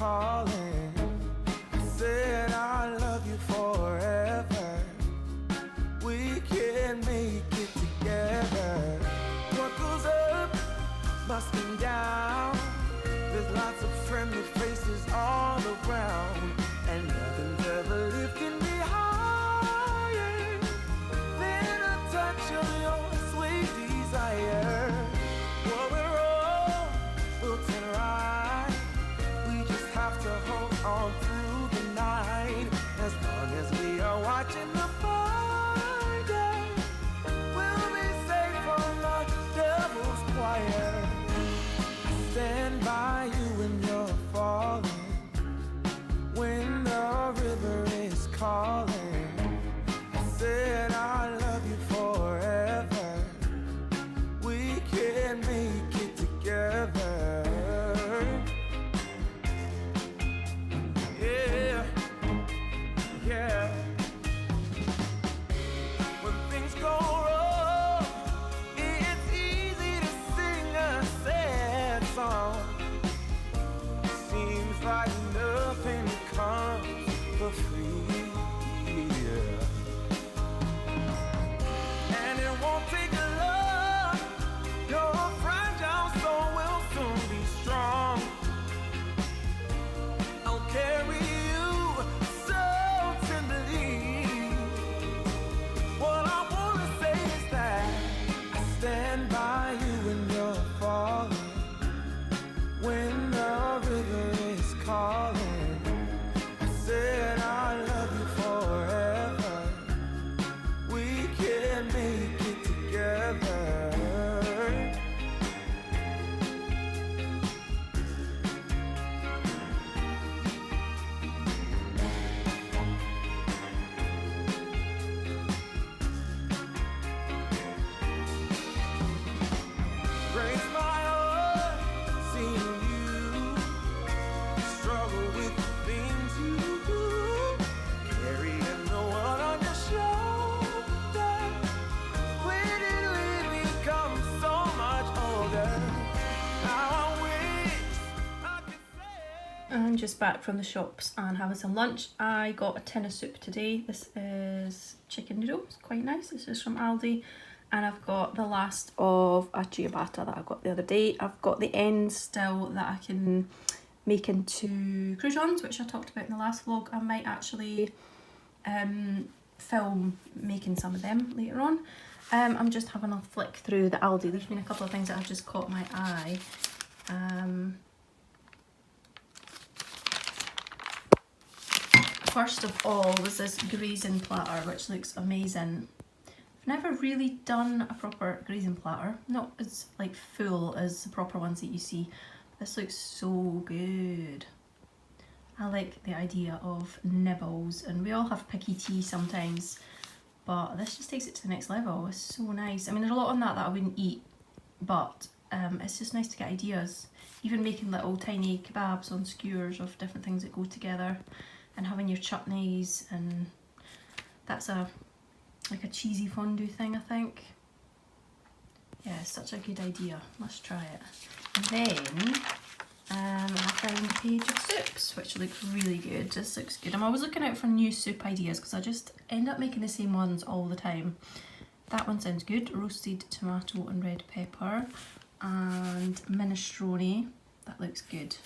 calling. I said I love you forever. We can make it together. What goes up must come down. There's lots of friendly faces all around, and nothing's ever lifting me higher than a touch of your sweet desire. Well, we're all built in right. We just have to hold on through the night. As long as we are watching the fire, we'll be safe from the devil's choir. I stand by you when you're falling, when the river is calling. I said I love you forever. We can make it together. Yeah, yeah. When things go wrong, it's easy to sing a sad song. Seems like nothing comes for free. And it won't take long. Your fragile soul will soon be strong. I'll carry you so tenderly. What I wanna say is that I stand by you when you're falling, when the river is calling. I said I love you forever. We can make it together. Breaks my heart seeing you struggle with the things you do, carrying the one on your shoulder. When did we become so much older? Now I wish I could say. I'm just back from the shops and having some lunch. I got a tin of soup today. This is chicken noodles, quite nice. This is from Aldi. And I've got the last of a ciabatta that I got the other day. I've got the ends still that I can make into croutons, which I talked about in the last vlog. I might actually film making some of them later on. I'm just having a flick through the Aldi. There's been a couple of things that have just caught my eye. First of all was this grazing platter, which looks amazing. I've never really done a proper grazing platter, not as like full as the proper ones that you see. This looks so good. I like the idea of nibbles, and we all have picky tea sometimes, but this just takes it to the next level. It's so nice. I mean, there's a lot on that I wouldn't eat, but it's just nice to get ideas. Even making little tiny kebabs on skewers of different things that go together, and having your chutneys, and that's like a cheesy fondue thing, I think. Yeah, it's such a good idea. Must try it. And then I found a page of soups, which looks really good. This looks good. I'm always looking out for new soup ideas because I just end up making the same ones all the time. That one sounds good. Roasted tomato and red pepper. And minestrone. That looks good.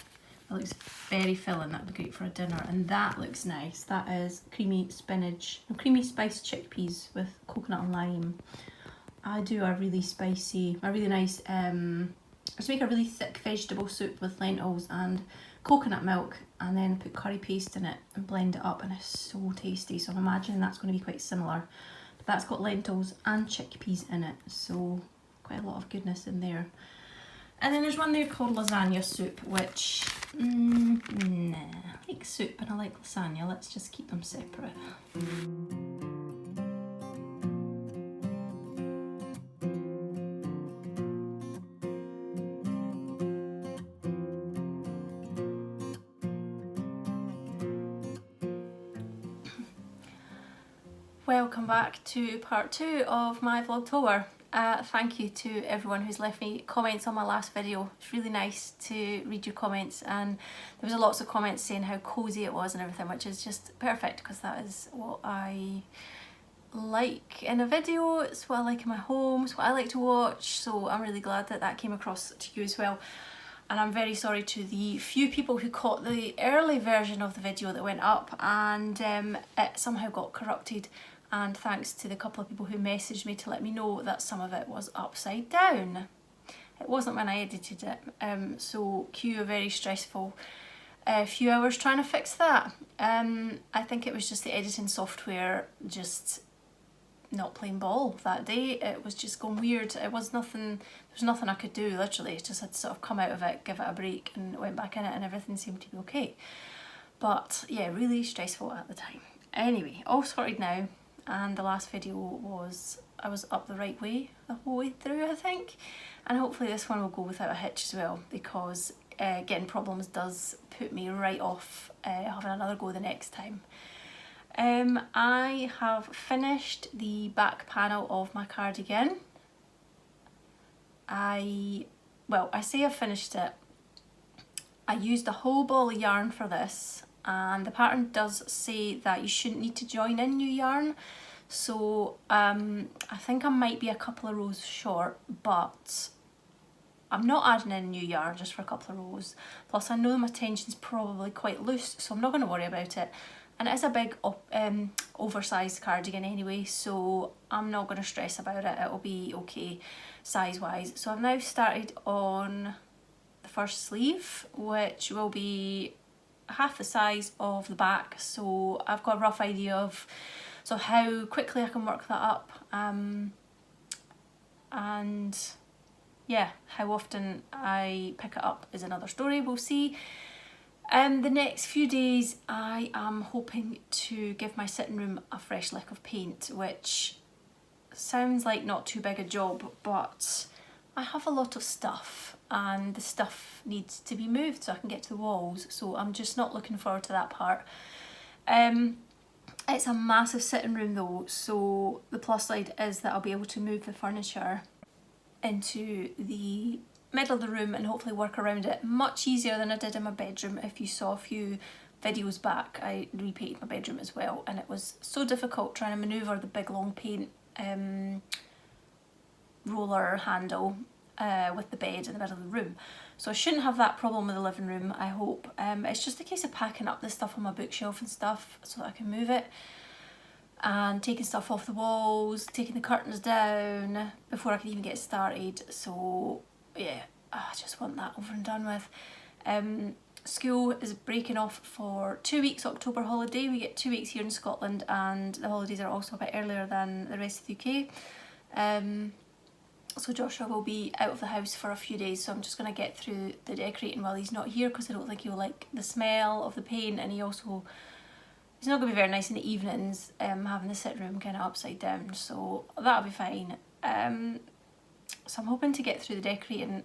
That looks very filling. That would be great for a dinner. And that looks nice. That is creamy spinach, no, creamy spiced chickpeas with coconut and lime. I do a really spicy, a really nice, I just make a really thick vegetable soup with lentils and coconut milk, and then put curry paste in it and blend it up, and it's so tasty. So I'm imagining that's going to be quite similar. But that's got lentils and chickpeas in it, so quite a lot of goodness in there. And then there's one there called lasagna soup, which, nah, I like soup and I like lasagna. Let's just keep them separate. Welcome back to part 2 of my Vlogtober. thank you to everyone who's left me comments on my last video. It's really nice to read your comments, and there was lots of comments saying how cosy it was and everything, which is just perfect because that is what I like in a video. It's what I like in my home, it's what I like to watch, so I'm really glad that that came across to you as well. And I'm very sorry to the few people who caught the early version of the video that went up and it somehow got corrupted, and thanks to the couple of people who messaged me to let me know that some of it was upside down. It wasn't when I edited it, so cue a very stressful few hours trying to fix that. I think it was just the editing software just not playing ball that day. It was just going weird. It was nothing, there was nothing I could do, literally. It just had to sort of come out of it, give it a break, and went back in it, and everything seemed to be okay. But yeah, really stressful at the time. Anyway, all sorted now, and the last video was, I was up the right way the whole way through, I think. And hopefully this one will go without a hitch as well, because getting problems does put me right off having another go the next time. I have finished the back panel of my cardigan. I say I've finished it. I used a whole ball of yarn for this, and the pattern does say that you shouldn't need to join in new yarn, so I think I might be a couple of rows short, but I'm not adding in new yarn just for a couple of rows. Plus I know my tension's probably quite loose, so I'm not going to worry about it. And it is a big oversized cardigan anyway, so I'm not going to stress about it. It'll be okay size wise. So I've now started on the first sleeve, which will be half the size of the back, so I've got a rough idea of how quickly I can work that up, and yeah, how often I pick it up is another story, we'll see. The next few days I am hoping to give my sitting room a fresh lick of paint, which sounds like not too big a job, but I have a lot of stuff and the stuff needs to be moved so I can get to the walls, so I'm just not looking forward to that part. It's a massive sitting room though, so the plus side is that I'll be able to move the furniture into the middle of the room and hopefully work around it much easier than I did in my bedroom. If you saw a few videos back, I repainted my bedroom as well, and it was so difficult trying to manoeuvre the big long paint roller handle with the bed in the middle of the room. So I shouldn't have that problem with the living room, I hope. It's just a case of packing up the stuff on my bookshelf and stuff so that I can move it, and taking stuff off the walls, taking the curtains down before I can even get started. So yeah, I just want that over and done with. School is breaking off for 2 weeks October holiday. We get 2 weeks here in Scotland, and the holidays are also a bit earlier than the rest of the UK. So Joshua will be out of the house for a few days, so I'm just going to get through the decorating while he's not here, because I don't think he'll like the smell of the paint, and he's not going to be very nice in the evenings having the sitting room kind of upside down, so that'll be fine. So I'm hoping to get through the decorating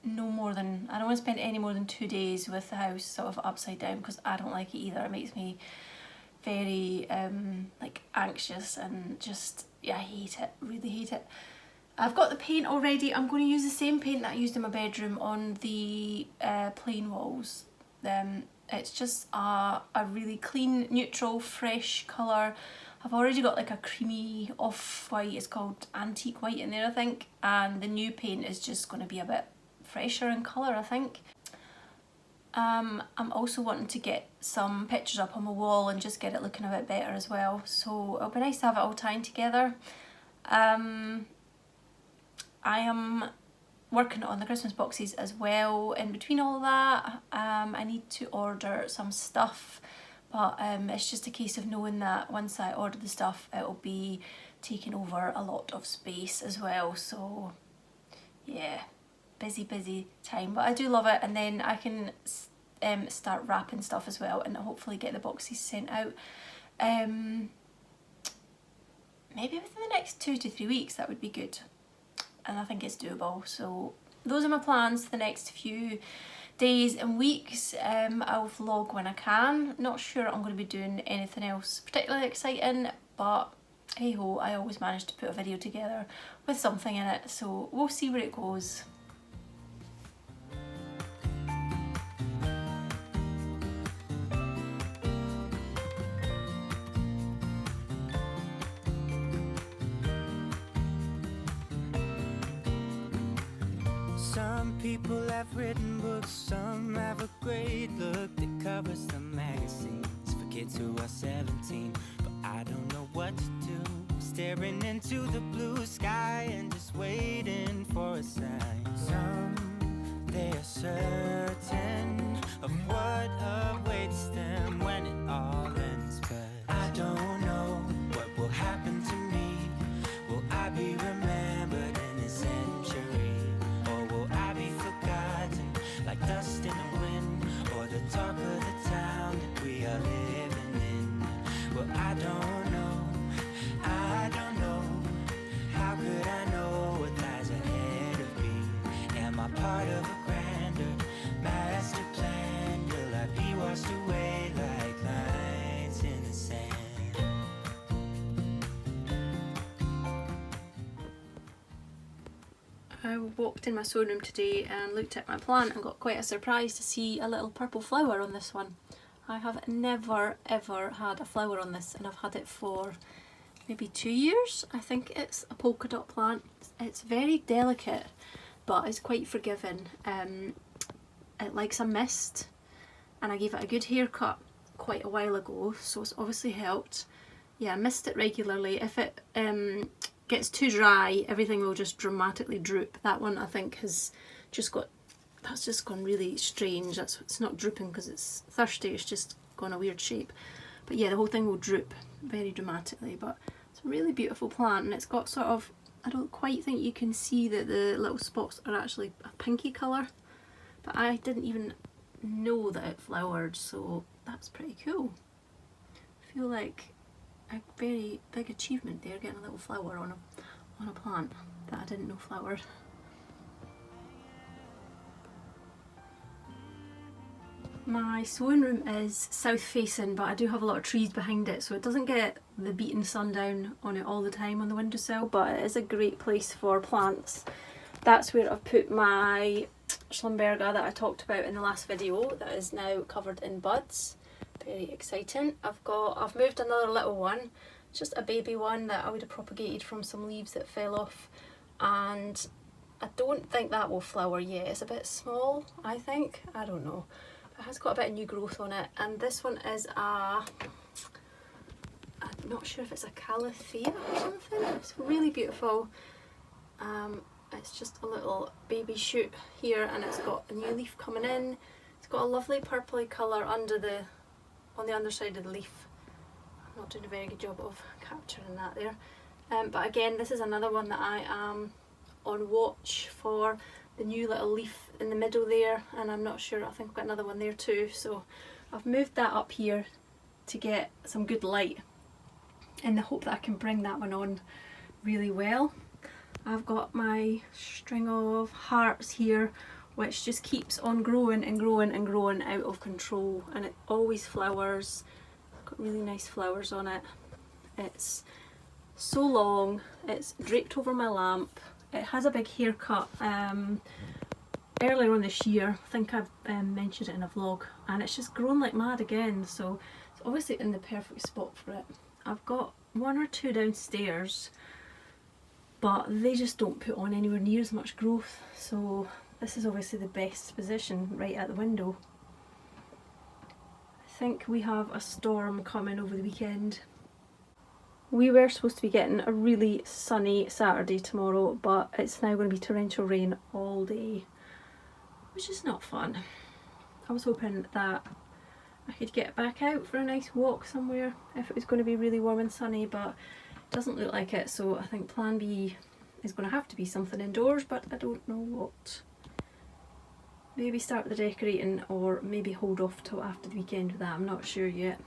I don't want to spend any more than 2 days with the house sort of upside down, because I don't like it either. It makes me very like anxious, and just, yeah, I hate it, really hate it. I've got the paint already. I'm going to use the same paint that I used in my bedroom on the plain walls. It's just a really clean, neutral, fresh colour. I've already got like a creamy off-white, it's called antique white in there, I think, and the new paint is just going to be a bit fresher in colour, I think. I'm also wanting to get some pictures up on my wall and just get it looking a bit better as well, so it'll be nice to have it all tying together. I am working on the Christmas boxes as well. In between all that, I need to order some stuff, but it's just a case of knowing that once I order the stuff, it'll be taking over a lot of space as well. So yeah, busy time, but I do love it, and then I can start wrapping stuff as well and hopefully get the boxes sent out. Maybe within the next 2 to 3 weeks, that would be good. And I think it's doable. So those are my plans for the next few days and weeks. I'll vlog when I can. Not sure I'm going to be doing anything else particularly exciting, but hey ho, I always manage to put a video together with something in it, so we'll see where it goes. Some people have written books, some have a great look that covers the magazines for kids who are 17. But I don't know what to do, staring into the blue sky and just waiting for a sign. Some, they are certain of what awaits them when it all ends. But I don't know what will happen to me. Will I be remembered in a century? Like dust in the wind, or the talk of the town that we are living in. Well, I don't know, how could I know what lies ahead of me? Am I part of a grander master plan? Will I be washed away like lines in the sand? I walked in my sewing room today and looked at my plant and got quite a surprise to see a little purple flower on this one. I have never ever had a flower on this, and I've had it for maybe 2 years. I think it's a polka dot plant. It's very delicate but it's quite forgiving. It likes a mist, and I gave it a good haircut quite a while ago, so it's obviously helped. Yeah, I mist it regularly. If it gets too dry, everything will just dramatically droop. That one I think has just got, that's just gone really strange. It's not drooping because it's thirsty, it's just gone a weird shape. But yeah, the whole thing will droop very dramatically. But it's a really beautiful plant, and it's got sort of, I don't quite think you can see that the little spots are actually a pinky colour, but I didn't even know that it flowered, so that's pretty cool. I feel like a very big achievement there, getting a little flower on a plant that I didn't know flowered. My sewing room is south facing, but I do have a lot of trees behind it, so it doesn't get the beating sun down on it all the time on the windowsill, but it is a great place for plants. That's where I've put my Schlumberger that I talked about in the last video, that is now covered in buds. Very exciting. I've moved another little one, just a baby one that I would have propagated from some leaves that fell off, and I don't think that will flower yet. It's a bit small, I think. I don't know. It has got a bit of new growth on it, and this one is I'm not sure if it's a calathea or something. It's really beautiful. It's just a little baby shoot here, and it's got a new leaf coming in. It's got a lovely purpley colour on the underside of the leaf. I'm not doing a very good job of capturing that there. But again, this is another one that I am on watch for, the new little leaf in the middle there, and I'm not sure, I think I've got another one there too, so I've moved that up here to get some good light in the hope that I can bring that one on really well. I've got my string of hearts here, which just keeps on growing and growing and growing out of control, and it always flowers. It's got really nice flowers on it. It's so long, it's draped over my lamp. It has a big haircut earlier on this year. I think I've mentioned it in a vlog, and it's just grown like mad again, so it's obviously in the perfect spot for it. I've got one or two downstairs, but they just don't put on anywhere near as much growth, so this is obviously the best position right at the window. I think we have a storm coming over the weekend. We were supposed to be getting a really sunny Saturday tomorrow, but it's now going to be torrential rain all day, which is not fun. I was hoping that I could get back out for a nice walk somewhere if it was going to be really warm and sunny, but it doesn't look like it, so I think plan B is going to have to be something indoors, but I don't know what. Maybe start the decorating, or maybe hold off till after the weekend with that, I'm not sure yet.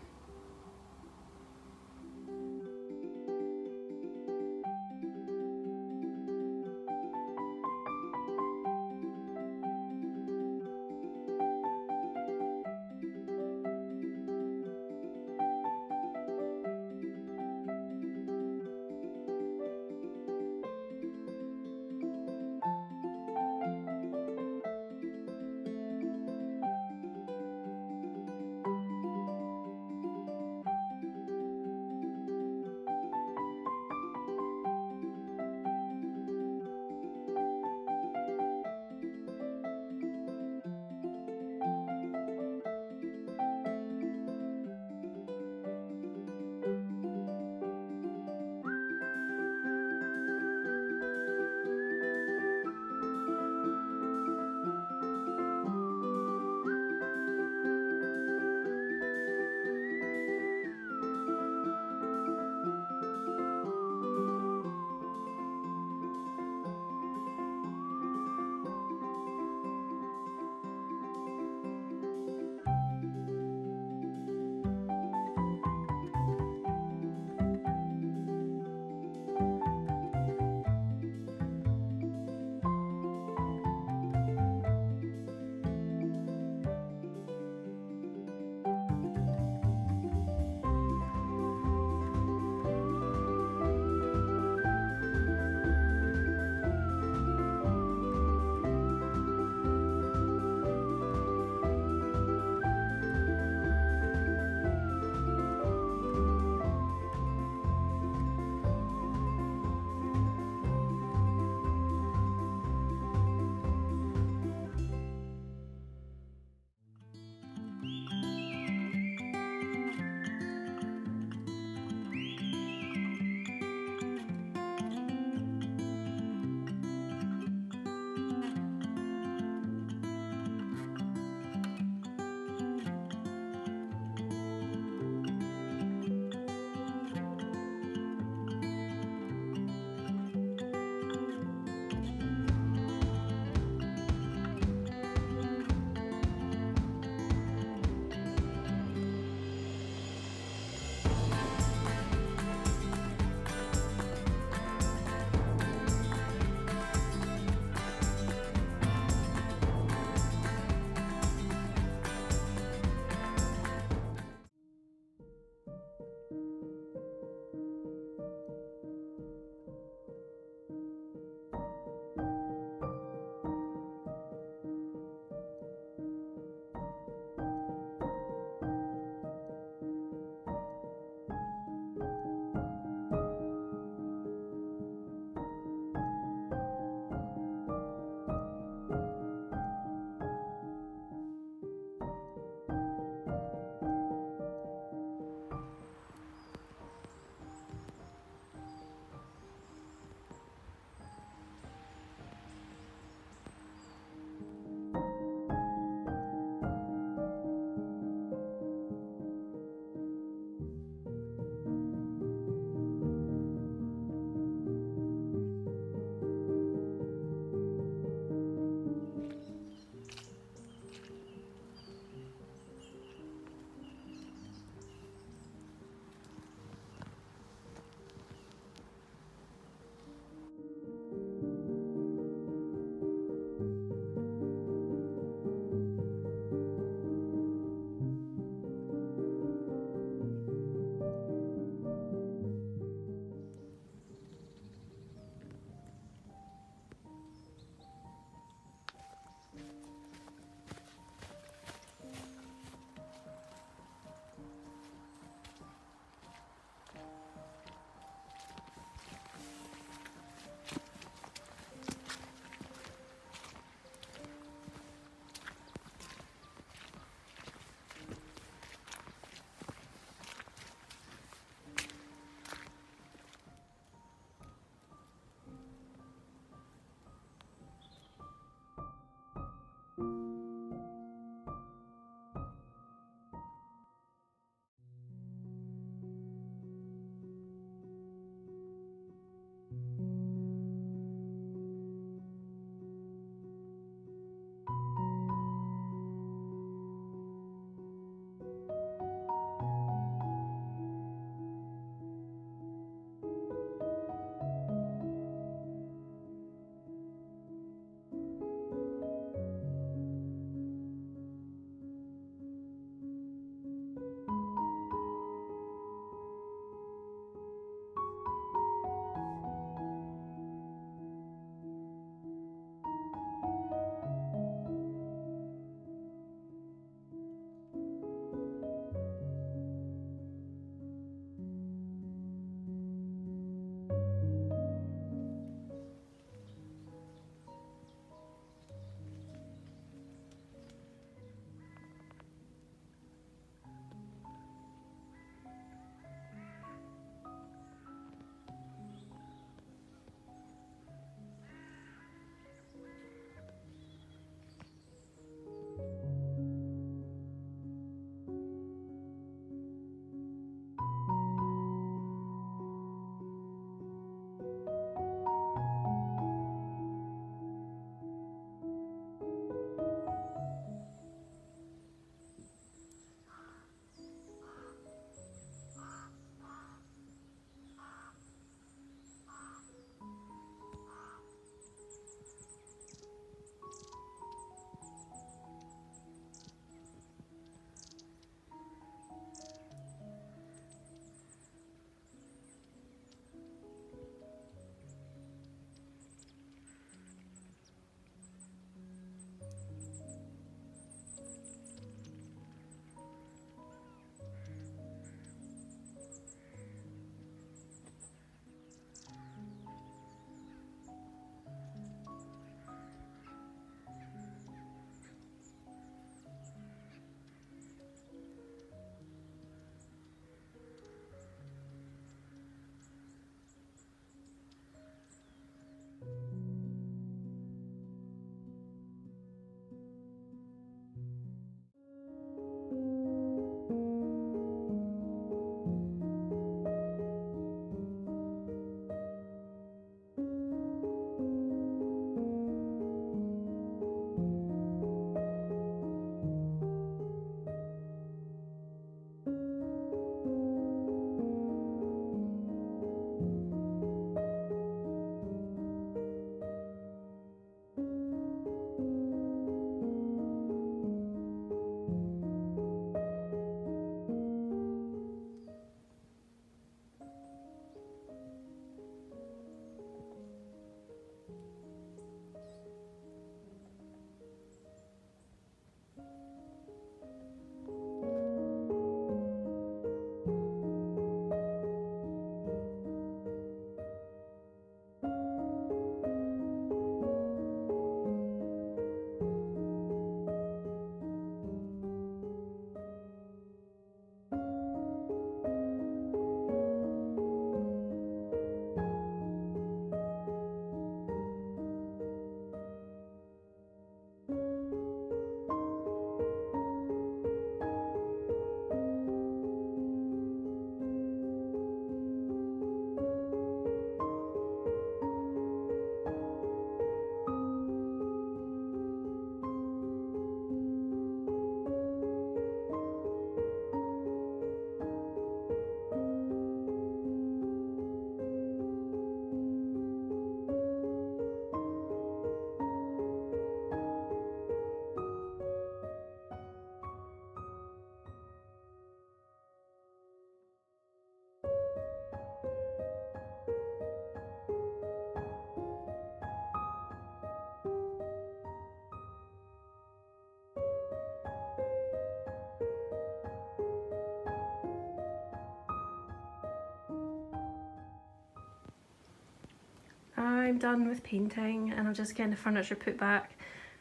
I'm done with painting and I'm just getting the furniture put back.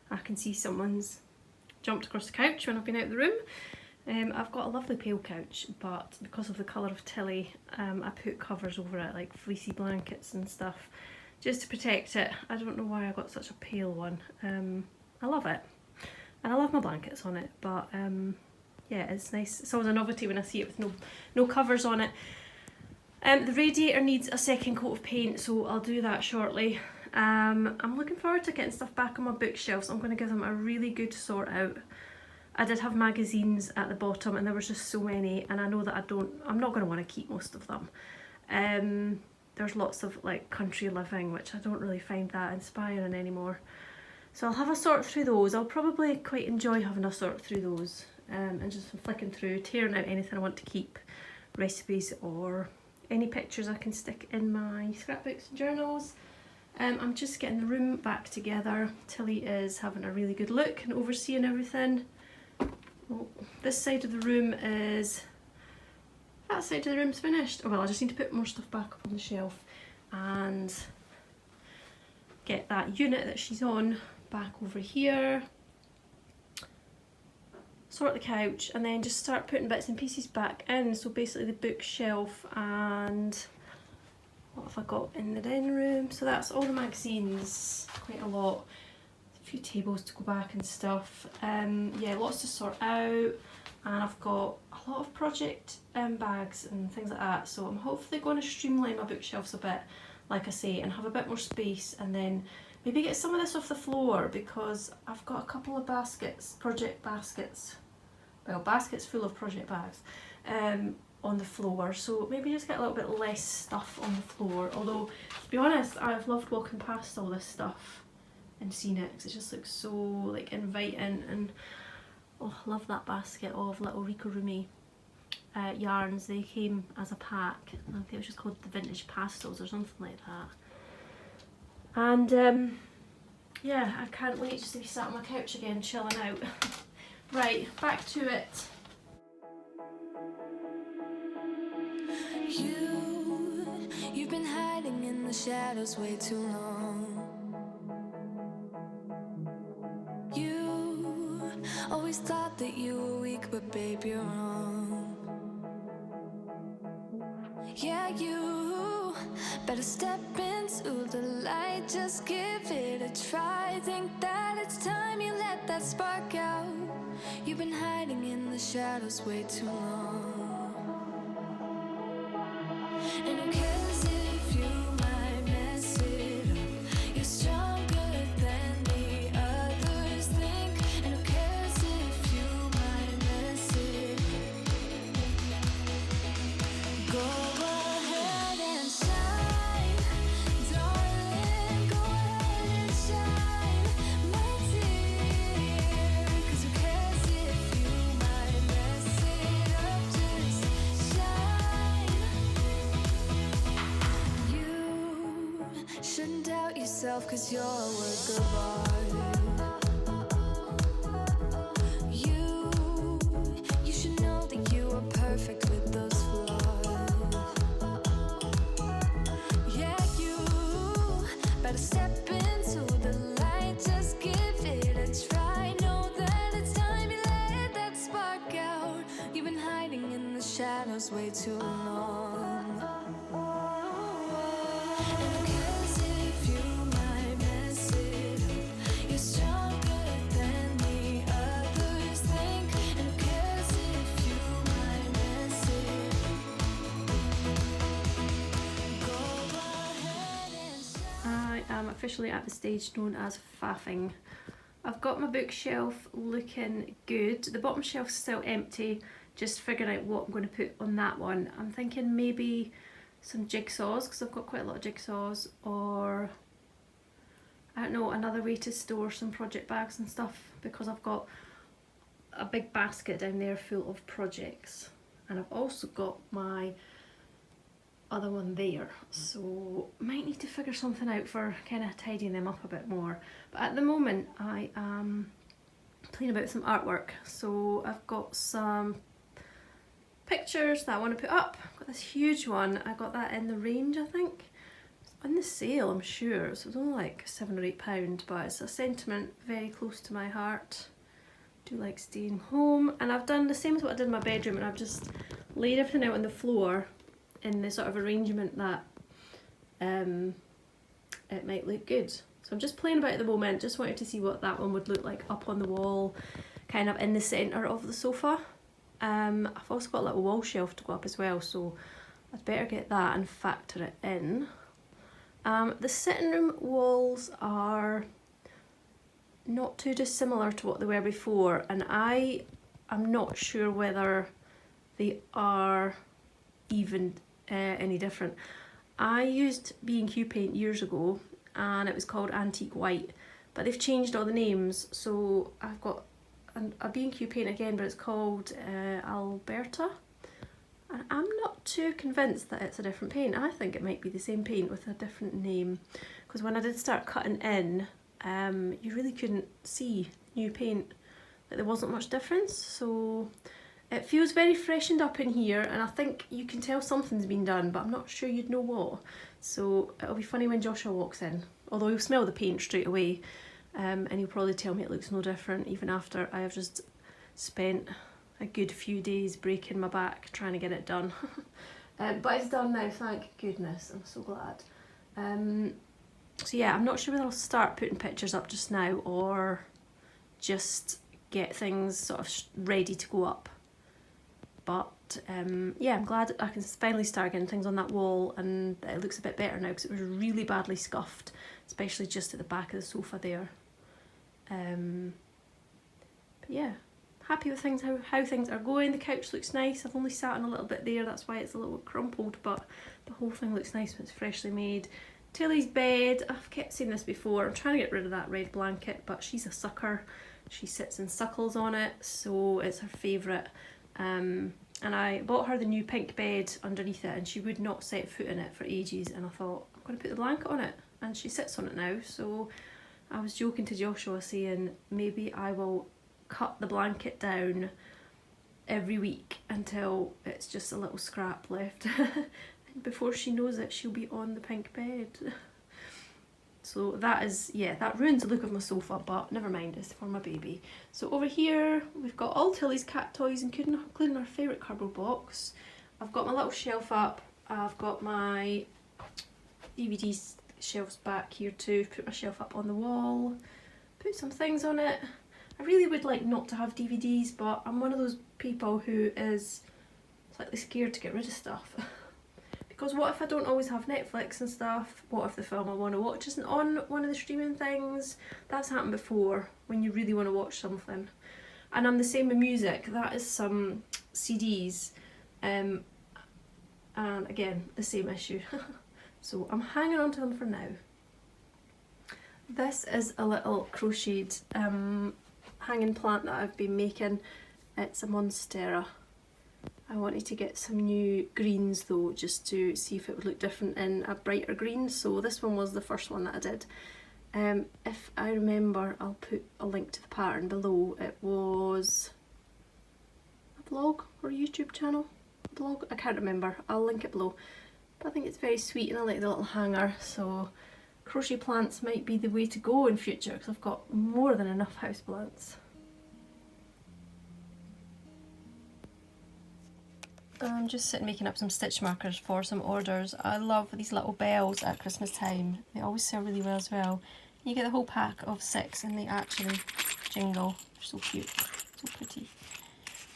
I can see someone's jumped across the couch when I've been out of the room. I've got a lovely pale couch, but because of the colour of Tilly, I put covers over it, like fleecy blankets and stuff, just to protect it. I don't know why I got such a pale one. I love it, and I love my blankets on it, but yeah, it's nice. It's always a novelty when I see it with no covers on it. The radiator needs a second coat of paint, so I'll do that shortly. I'm looking forward to getting stuff back on my bookshelves. I'm going to give them a really good sort out. I did have magazines at the bottom and there was just so many, and I know that I'm not going to want to keep most of them. There's lots of like country living, which I don't really find that inspiring anymore. So I'll have a sort through those. I'll probably quite enjoy having a sort through those, and just flicking through, tearing out anything I want to keep, recipes or any pictures I can stick in my scrapbooks and journals. I'm just getting the room back together. Tilly is having a really good look and overseeing everything. Oh, this side of the room is... that side of the room's finished. Oh well, I just need to put more stuff back up on the shelf and get that unit that she's on back over here. Sort the couch and then just start putting bits and pieces back in. So basically the bookshelf and... what have I got in the dining room? So that's all the magazines, quite a lot. A few tables to go back and stuff. Yeah, lots to sort out. And I've got a lot of project bags and things like that. So I'm hopefully going to streamline my bookshelves a bit, like I say, and have a bit more space. And then maybe get some of this off the floor, because I've got a couple of baskets, project baskets. Well, baskets full of project bags. On the floor, so maybe just get a little bit less stuff on the floor. Although, to be honest, I've loved walking past all this stuff and seeing it, because it just looks so like inviting. And oh, I love that basket of little Rikorumi yarns. They came as a pack. I think it was just called the Vintage Pastels or something like that. And yeah, I can't wait just to be sat on my couch again, chilling out. Right, back to it. You've been hiding in the shadows way too long. You always thought that you were weak, but babe, you're wrong. Yeah, you better step into the light, just give it a try. Think that it's time you let that spark out. You've been hiding in the shadows way too long. And who cares if you might mess it up? You're stronger than the others think. And who cares if you might mess it up? Go ahead and shine, darling. Go ahead and shine, my dear. 'Cause who cares if you might mess it up? Just shine. Shouldn't doubt yourself, 'cause you're a work of art. You should know that you are perfect with those flaws. Yeah, you better step into the light, just give it a try. Know that it's time you let that spark out. You've been hiding in the shadows way too long. Officially at the stage known as faffing. I've got my bookshelf looking good. The bottom shelf's still empty, just figuring out what I'm going to put on that one. I'm thinking maybe some jigsaws, because I've got quite a lot of jigsaws, or I don't know, another way to store some project bags and stuff, because I've got a big basket down there full of projects, and I've also got my other one there, so might need to figure something out for kind of tidying them up a bit more. But at the moment I am playing about with some artwork, so I've got some pictures that I want to put up. I've got this huge one, I got that in the range, I think. It's on the sale, I'm sure, so it's only like £7 or £8, but it's a sentiment very close to my heart. I do like staying home, and I've done the same as what I did in my bedroom, and I've just laid everything out on the floor in the sort of arrangement that it might look good. So I'm just playing about at the moment, just wanted to see what that one would look like up on the wall, kind of in the centre of the sofa. I've also got a little wall shelf to go up as well, so I'd better get that and factor it in. The sitting room walls are not too dissimilar to what they were before, and I'm not sure whether they are even any different. I used B&Q paint years ago, and it was called Antique White, but they've changed all the names, so I've got a B&Q paint again, but it's called Alberta, and I'm not too convinced that it's a different paint. I think it might be the same paint with a different name, because when I did start cutting in, you really couldn't see new paint, like there wasn't much difference. So it feels very freshened up in here, and I think you can tell something's been done, but I'm not sure you'd know what. So it'll be funny when Joshua walks in, although he'll smell the paint straight away, and he'll probably tell me it looks no different, even after I have just spent a good few days breaking my back trying to get it done. But it's done now, thank goodness, I'm so glad. So yeah, I'm not sure whether I'll start putting pictures up just now or just get things sort of ready to go up. But yeah, I'm glad I can finally start getting things on that wall, and it looks a bit better now, because it was really badly scuffed, especially just at the back of the sofa there. But yeah, happy with things, how things are going. The couch looks nice. I've only sat on a little bit there, that's why it's a little bit crumpled, but the whole thing looks nice when it's freshly made. Tilly's bed, I've kept saying this before, I'm trying to get rid of that red blanket, but she's a sucker. She sits and suckles on it, so it's her favourite. And I bought her the new pink bed underneath it, and she would not set foot in it for ages, and I thought, I'm going to put the blanket on it, and she sits on it now. So I was joking to Joshua saying maybe I will cut the blanket down every week until it's just a little scrap left. And before she knows it, she'll be on the pink bed. So that is, yeah, that ruins the look of my sofa, but never mind, it's for my baby. So over here, we've got all Tilly's cat toys, including our favourite cardboard box. I've got my little shelf up, I've got my DVD shelves back here too, put my shelf up on the wall, put some things on it. I really would like not to have DVDs, but I'm one of those people who is slightly scared to get rid of stuff. Because what if I don't always have Netflix and stuff? What if the film I want to watch isn't on one of the streaming things? That's happened before, when you really want to watch something. And I'm the same with music. That is some CDs. And again, the same issue. So I'm hanging on to them for now. This is a little crocheted hanging plant that I've been making. It's a Monstera. I wanted to get some new greens though, just to see if it would look different in a brighter green, so this one was the first one that I did. If I remember, I'll put a link to the pattern below. It was a vlog or a YouTube channel? A blog? I can't remember, I'll link it below. But I think it's very sweet and I like the little hanger, so crochet plants might be the way to go in future, because I've got more than enough houseplants. I'm just sitting making up some stitch markers for some orders. I love these little bells at Christmas time. They always sell really well as well. You get the whole pack of 6 and they actually jingle. They're so cute, so pretty.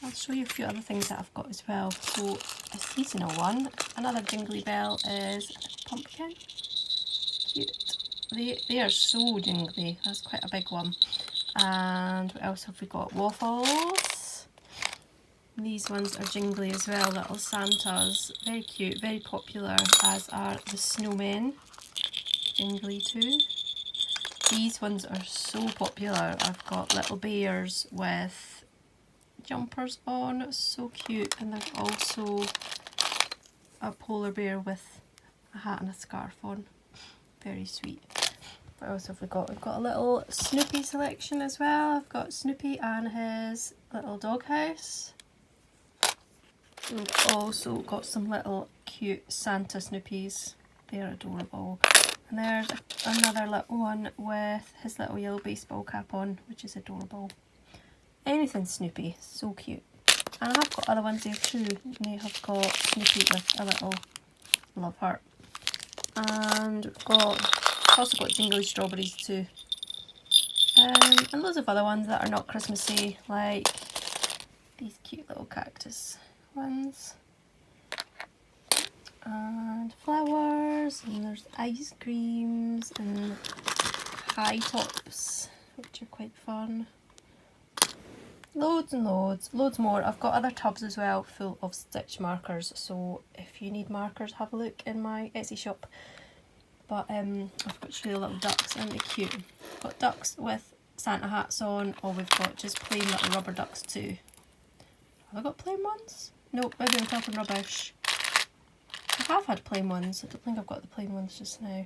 I'll show you a few other things that I've got as well. So a seasonal one. Another jingly bell is a pumpkin. Cute. They are so jingly. That's quite a big one. And what else have we got? Waffles. These ones are jingly as well, little Santas. Very cute, very popular, as are the snowmen. Jingly too. These ones are so popular. I've got little bears with jumpers on, so cute. And there's also a polar bear with a hat and a scarf on. Very sweet. What else have we got? We've got a little Snoopy selection as well. I've got Snoopy and his little doghouse. We've also got some little cute Santa Snoopies. They're adorable. And there's another little one with his little yellow baseball cap on, which is adorable. Anything Snoopy, so cute. And I have got other ones there too. They have got Snoopy with a little love heart. And I've also got jingly strawberries too. And loads of other ones that are not Christmassy, like these cute little cactus ones. And flowers, and there's ice creams and high tops, which are quite fun. Loads and loads more. I've got other tubs as well full of stitch markers, so if you need markers, have a look in my Etsy shop. But I've got just really little ducks, aren't they cute? I've got ducks with Santa hats on, or we've got just plain little rubber ducks too. Have I got plain ones? Nope, maybe I'm talking rubbish. I have had plain ones. I don't think I've got the plain ones just now.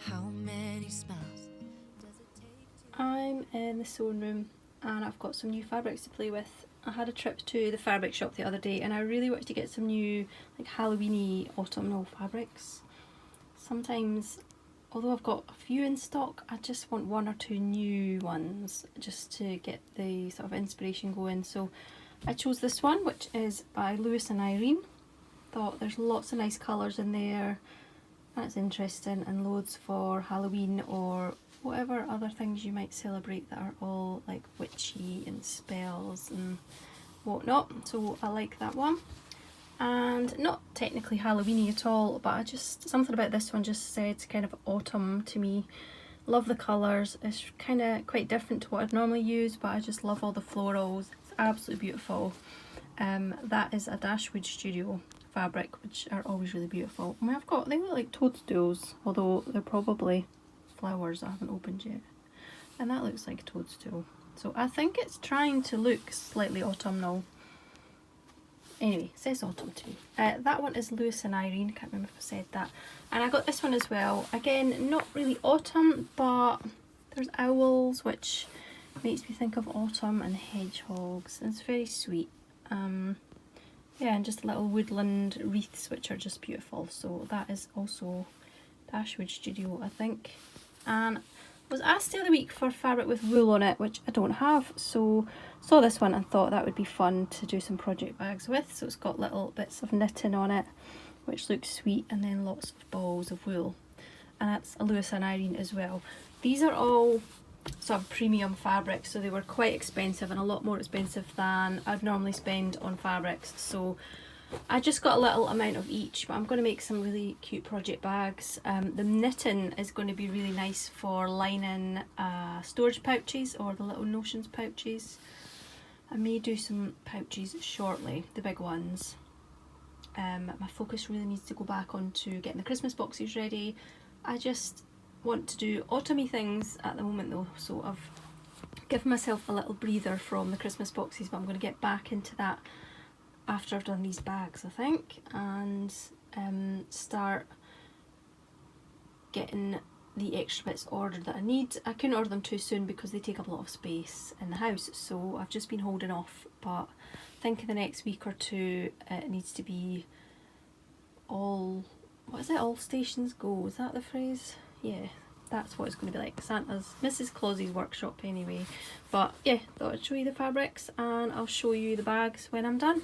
How many smiles does it take to... I'm in the sewing room and I've got some new fabrics to play with. I had a trip to the fabric shop the other day and I really wanted to get some new like Halloween-y autumnal fabrics. Sometimes, although I've got a few in stock, I just want one or two new ones just to get the sort of inspiration going. So I chose this one, which is by Lewis and Irene. Thought there's lots of nice colours in there. That's interesting, and loads for Halloween or whatever other things you might celebrate that are all like witchy and spells and whatnot. So I like that one. And not technically Halloween-y at all, but I just, something about this one just said kind of autumn to me. Love the colours. It's kind of quite different to what I'd normally use, but I just love all the florals. It's absolutely beautiful. That is a Dashwood Studio fabric, which are always really beautiful. I mean, they look like toadstools, although they're probably flowers that I haven't opened yet. And that looks like a toadstool. So I think it's trying to look slightly autumnal. Anyway, it says autumn to me. That one is Lewis and Irene, can't remember if I said that. And I got this one as well. Again, not really autumn, but there's owls, which makes me think of autumn, and hedgehogs. And it's very sweet. Yeah, and just little woodland wreaths, which are just beautiful. So that is also Dashwood Studio, I think. And I was asked the other week for fabric with wool on it, which I don't have, so saw this one and thought that would be fun to do some project bags with. So it's got little bits of knitting on it, which looks sweet, and then lots of balls of wool. And that's a Lewis and Irene as well. These are all sort of premium fabrics, so they were quite expensive, and a lot more expensive than I'd normally spend on fabrics. So I just got a little amount of each, but I'm going to make some really cute project bags. The knitting is going to be really nice for lining storage pouches or the little notions pouches. I may do some pouches shortly, the big ones. My focus really needs to go back onto getting the Christmas boxes ready. I just want to do autumny things at the moment though, so I've given myself a little breather from the Christmas boxes, but I'm going to get back into that after I've done these bags, I think, and start getting the extra bits ordered that I need. I couldn't order them too soon because they take up a lot of space in the house, so I've just been holding off, but I think in the next week or two it needs to be all, what is it, all stations go, is that the phrase? Yeah, that's what it's going to be like. Santa's, Mrs. Claus's workshop anyway. But yeah, thought I'd show you the fabrics, and I'll show you the bags when I'm done.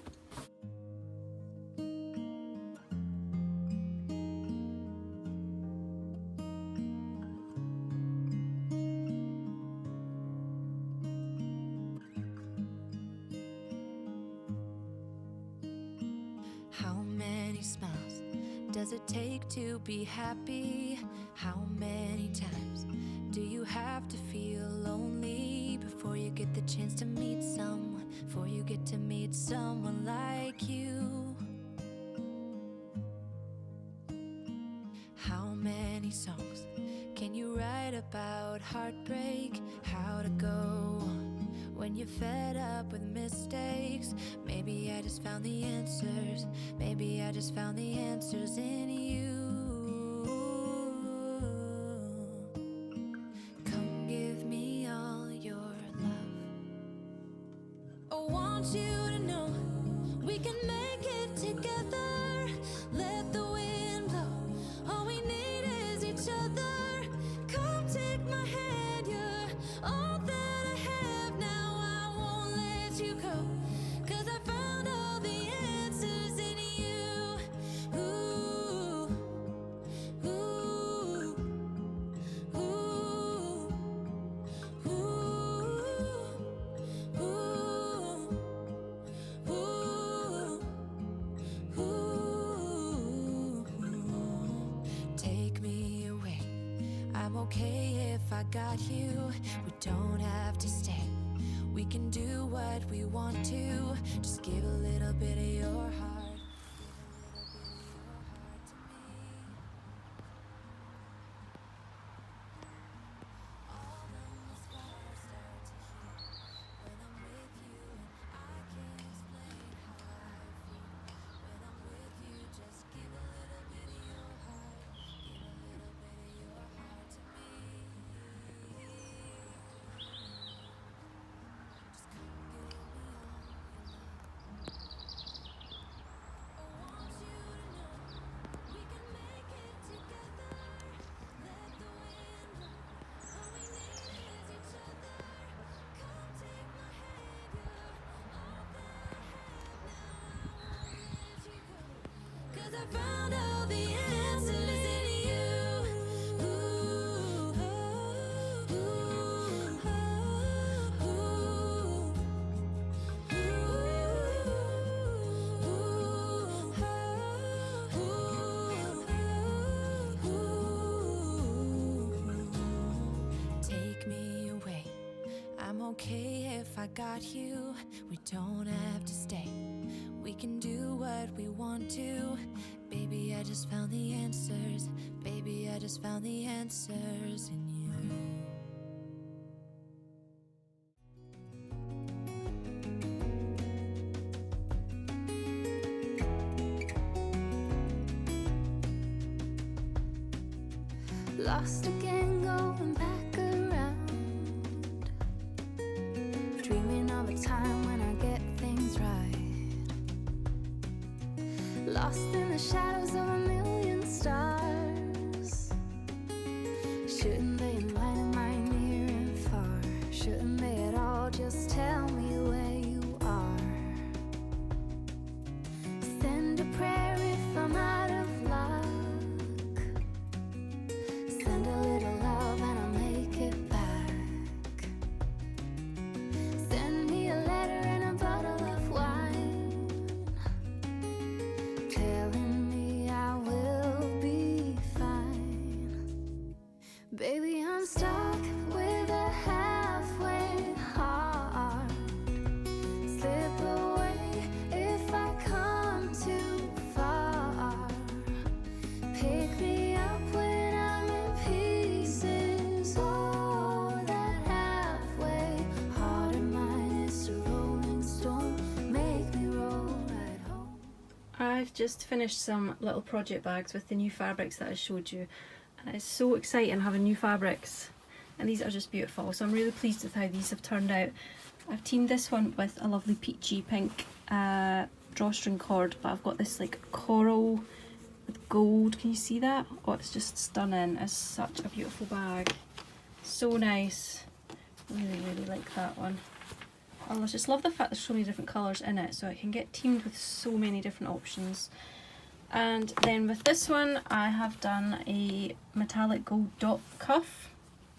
How many smiles does it take to be happy? How many times do you have to feel lonely before you get the chance to meet someone, before you get to meet someone like you? How many songs can you write about heartbreak? How to go on when you're fed up with mistakes? Maybe I just found the answers. Maybe I just found the answers in you. you to know we can make it together. Let the wind blow. All we need is each other. Come take my hand, you're all that I have now. I won't let you go, 'cause I found all the answers in you. Ooh, ooh, ooh, ooh, ooh, ooh. Take me away. I'm okay if I got you. We don't have to stay. We can do what we want to. Just give a little bit of your heart. All of my scars start to heal when I'm with you, and I can't explain how I feel. When I'm with you, just give a little bit of your heart. Give a little bit of your heart to me. Just come give me all your love. I want you to know we can make it together. Let the wind blow. All we need is each other. Come take my hand, you're all that I have now. I won't let you go, 'cause I found all the answers in you. Ooh, ooh, ooh, ooh. Take me away. I'm okay if I got you. We don't have to stay. We can do what we want to. Baby, I just found the answers. Baby, I just found the answers in you. Lost again, going back around, dreaming of a time when I get things right. Lost in the shadows of a million stars. Shouldn't they enlighten my near and far? Shouldn't they at all just tell me where you are? Send a prayer if I'm out of luck. Send a little love and I'll make it back. Send me a letter and a bottle of wine, telling me I will be fine. Baby, I'm stuck with a halfway heart. Slip away if I come too far. Pick me up when I'm in pieces. Oh, that halfway heart of mine is a rolling stone. Make me roll right home. I've just finished some little project bags with the new fabrics that I showed you, and it's so exciting having new fabrics, and these are just beautiful, so I'm really pleased with how these have turned out. I've teamed this one with a lovely peachy pink drawstring cord, but I've got this like coral with gold. Can you see that? Oh, it's just stunning. It's such a beautiful bag, so nice. Really like that one. I just love the fact there's so many different colours in it, so it can get teamed with so many different options. And then with this one I have done a metallic gold dot cuff.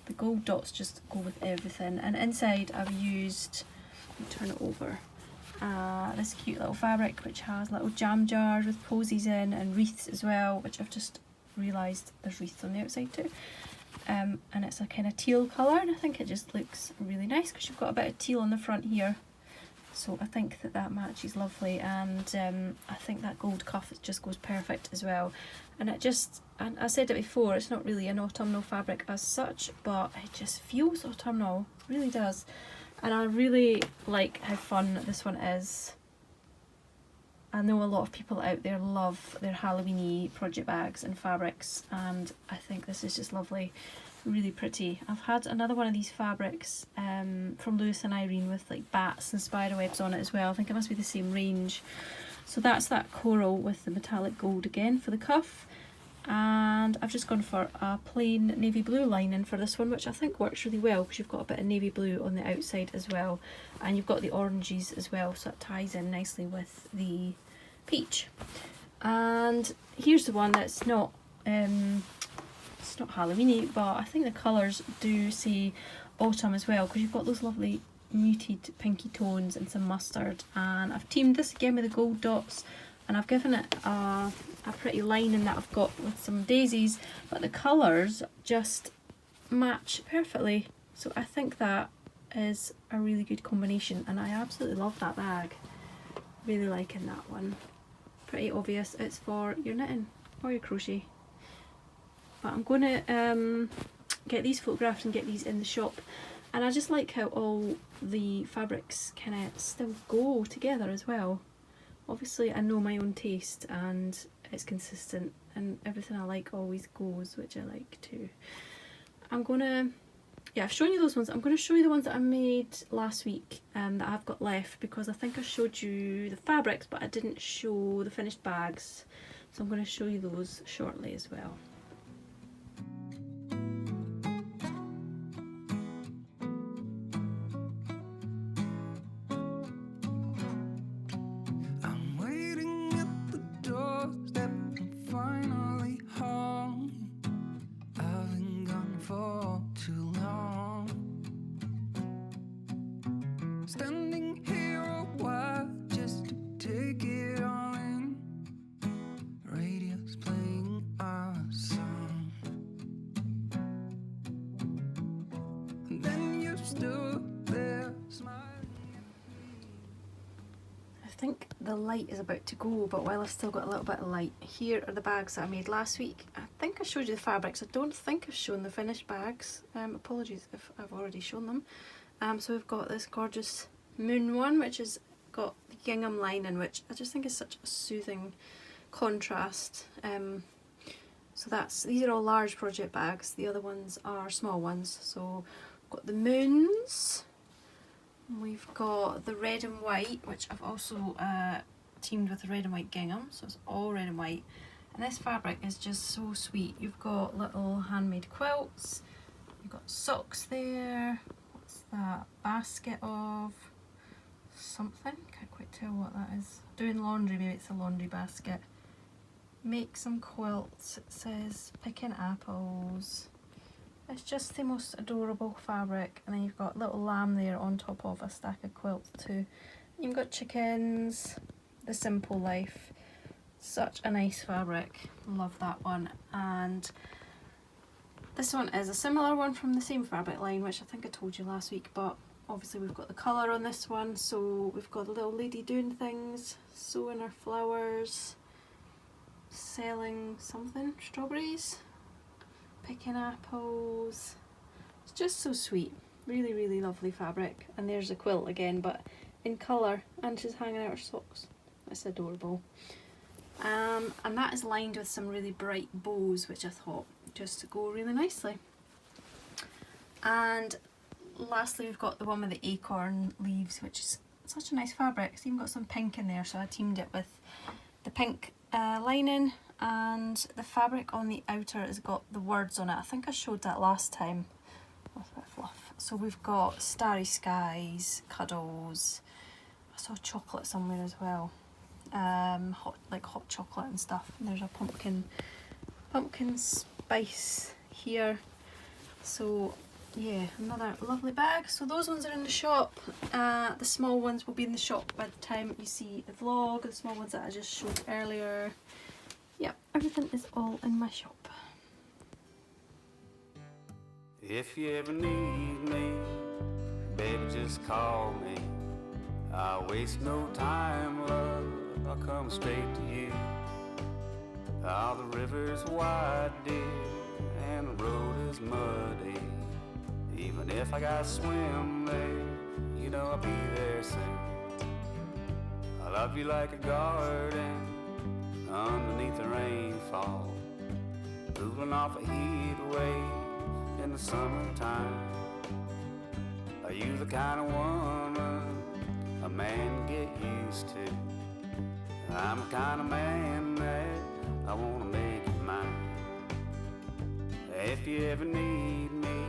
The gold dots just go with everything, and inside I've used, let me turn it over, this cute little fabric which has little jam jars with posies in and wreaths as well, which I've just realised there's wreaths on the outside too. And it's a kind of teal colour, and I think it just looks really nice because you've got a bit of teal on the front here, so I think that that matches lovely. And I think that gold cuff, it just goes perfect as well. And it just, and I said it before, it's not really an autumnal fabric as such, but it just feels autumnal, it really does. And I really like how fun this one is. I know a lot of people out there love their Halloween-y project bags and fabrics, and I think this is just lovely. really pretty. I've had another one of these fabrics from Lewis and Irene with like bats and spider webs on it as well. I think it must be the same range. So that's that coral with the metallic gold again for the cuff. And I've just gone for a plain navy blue lining for this one, which I think works really well because you've got a bit of navy blue on the outside as well, and you've got the oranges as well, so it ties in nicely with the peach. And here's the one that's not it's not Halloweeny, but I think the colours do say autumn as well, because you've got those lovely muted pinky tones and some mustard. And I've teamed this again with the gold dots, and I've given it a pretty lining that I've got with some daisies, but the colours just match perfectly. So I think that is a really good combination, and I absolutely love that bag. Really liking that one. Pretty obvious it's for your knitting or your crochet. But I'm going to get these photographed and get these in the shop. And I just like how all the fabrics kind of still go together as well. Obviously I know my own taste and it's consistent, and everything I like always goes, which I like too. I'm gonna, yeah, I've shown you those ones. I'm going to show you the ones that I made last week that I've got left, because I think I showed you the fabrics but I didn't show the finished bags. So I'm going to show you those shortly as well. Standing here a while just to take it all in. Radio's playing our song, and then you stood there smiling. I think the light is about to go, but while I've still got a little bit of light, here are the bags that I made last week. I think I showed you the fabrics. I don't think I've shown the finished bags. Apologies if I've already shown them. So we've got this gorgeous moon one, which has got the gingham lining, which I just think is such a soothing contrast. So these are all large project bags. The other ones are small ones. So we've got the moons. We've got the red and white, which I've also teamed with the red and white gingham, so it's all red and white. And this fabric is just so sweet. You've got little handmade quilts, you've got socks there. What's that? Basket of something? Can't quite tell what that is. Doing laundry, maybe it's a laundry basket. Make some quilts, it says picking apples. It's just the most adorable fabric, and then you've got little lamb there on top of a stack of quilts too. You've got chickens, the simple life. Such a nice fabric, love that one. And this one is a similar one from the same fabric line, which I think I told you last week, but obviously we've got the colour on this one. So we've got a little lady doing things, sewing her flowers, selling something, strawberries, picking apples. It's just so sweet, really really lovely fabric. And there's a quilt again, but in colour, and she's hanging out her socks. It's adorable. And that is lined with some really bright bows, which I thought just to go really nicely. And lastly we've got the one with the acorn leaves, which is such a nice fabric. It's even got some pink in there, so I teamed it with the pink lining, and the fabric on the outer has got the words on it. I think I showed that last time. That's a bit of fluff. So we've got starry skies, cuddles. I saw chocolate somewhere as well. Hot chocolate and stuff. And there's a pumpkin spice here. So yeah, another lovely bag. So those ones are in the shop. The small ones will be in the shop by the time you see the vlog. The small ones that I just showed earlier. Yep, everything is all in my shop. If you ever need me, baby, just call me. I waste no time, love, I'll come straight to you. Oh, the river's wide, dear, and the road is muddy. Even if I gotta swim there, you know I'll be there soon. I love you like a garden underneath the rainfall, cooling off a heat wave in the summertime. Are you the kind of woman a man get used to? I'm the kind of man that I wanna make you mine. If you ever need me,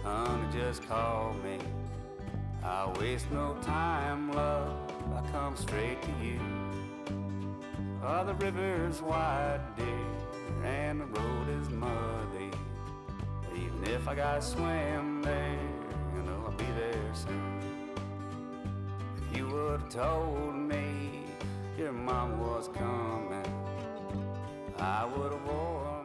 honey, just call me. I waste no time, love, I come straight to you. Oh, the river's wide, dear, and the road is muddy. Even if I gotta swim there, you know I'll be there soon. If you would've told me your mom was coming, I would've worn